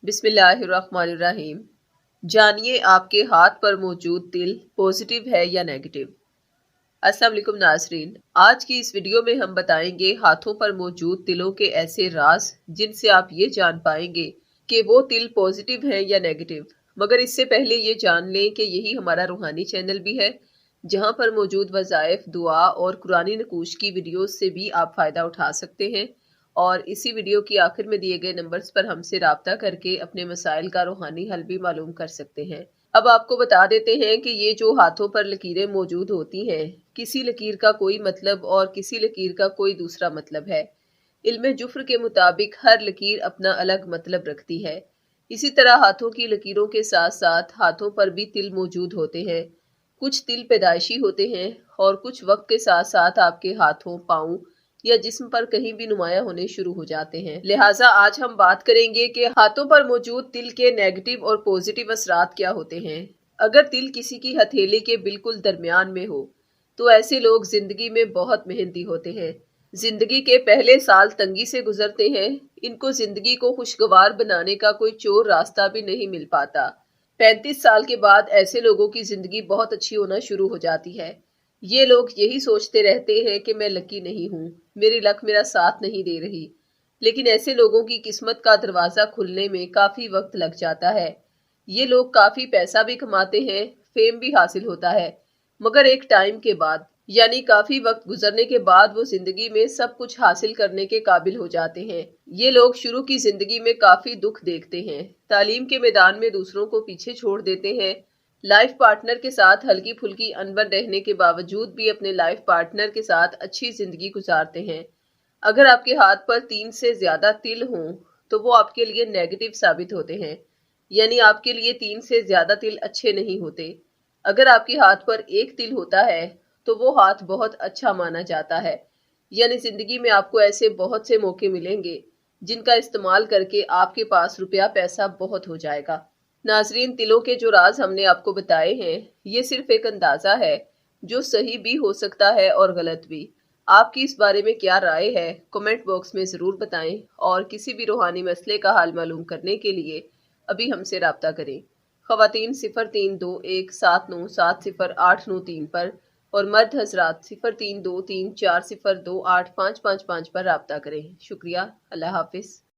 बिस्मिल्लाहिर्रहमानिर्रहीम। जानिए आपके हाथ पर मौजूद तिल पॉजिटिव है या नेगेटिव। अस्सलाम वालेकुम नाज़रीन, आज की इस वीडियो में हम बताएंगे हाथों पर मौजूद तिलों के ऐसे राज जिनसे आप ये जान पाएंगे कि वो तिल पॉजिटिव हैं या नेगेटिव। मगर इससे पहले ये जान लें कि यही हमारा रूहानी चैनल भी है, जहाँ पर मौजूद वज़ाइफ, दुआ और कुरानी नकूश की वीडियोस से भी आप फ़ायदा उठा सकते हैं। और इसी वीडियो की आखिर में दिए गए नंबर्स पर हमसे राब्ता करके अपने मसाइल का रूहानी हल भी मालूम कर सकते हैं। अब आपको बता देते हैं कि ये जो हाथों पर लकीरें मौजूद होती हैं, किसी लकीर का कोई मतलब और किसी लकीर का कोई दूसरा मतलब है। इल्म जुफ्र के मुताबिक हर लकीर अपना अलग मतलब रखती है। इसी तरह हाथों की लकीरों के साथ साथ हाथों पर भी तिल मौजूद होते हैं। कुछ तिल पैदाइशी होते हैं और कुछ वक्त के साथ साथ आपके हाथों, पाँव या जिस्म पर कहीं भी नुमायां होने शुरू हो जाते हैं। लिहाजा आज हम बात करेंगे कि हाथों पर मौजूद तिल के नेगेटिव और पॉजिटिव असरात क्या होते हैं। अगर तिल किसी की हथेली के बिल्कुल दरमियान में हो तो ऐसे लोग जिंदगी में बहुत मेहनती होते हैं। जिंदगी के पहले साल तंगी से गुजरते हैं। इनको जिंदगी को खुशगवार बनाने का कोई चोर रास्ता भी नहीं मिल पाता। 35 साल के बाद ऐसे लोगों की जिंदगी बहुत अच्छी होना शुरू हो जाती है। ये लोग यही सोचते रहते हैं कि मैं लकी नहीं हूँ, मेरी लक मेरा साथ नहीं दे रही। लेकिन ऐसे लोगों की किस्मत का दरवाजा खुलने में काफी वक्त लग जाता है। ये लोग काफी पैसा भी कमाते हैं, फेम भी हासिल होता है, मगर एक टाइम के बाद यानी काफी वक्त गुजरने के बाद वो जिंदगी में सब कुछ हासिल करने के काबिल हो जाते हैं। ये लोग शुरू की जिंदगी में काफी दुख देखते हैं, तालीम के मैदान में दूसरों को पीछे छोड़ देते हैं, लाइफ पार्टनर के साथ हल्की फुल्की अनबन रहने के बावजूद भी अपने लाइफ पार्टनर के साथ अच्छी जिंदगी गुजारते हैं। अगर आपके हाथ पर 3 से ज्यादा तिल हों तो वो आपके लिए नेगेटिव साबित होते हैं, यानी आपके लिए 3 से ज्यादा तिल अच्छे नहीं होते। अगर आपके हाथ पर एक तिल होता है तो वो हाथ बहुत अच्छा माना जाता है, यानी जिंदगी में आपको ऐसे बहुत से मौके मिलेंगे जिनका इस्तेमाल करके आपके पास रुपया पैसा बहुत हो जाएगा। नाजरीन, तिलों के जो राज हमने आपको बताए हैं ये सिर्फ एक अंदाजा है, जो सही भी हो सकता है और गलत भी। आपकी इस बारे में क्या राय है, कमेंट बॉक्स में ज़रूर बताएं। और किसी भी रूहानी मसले का हल मालूम करने के लिए अभी हमसे राब्ता करें। ख़वातीन 032179708093 पर और मर्द हजरात 0323402855 पर राब्ता करें। शुक्रिया। अल्लाह हाफिज़।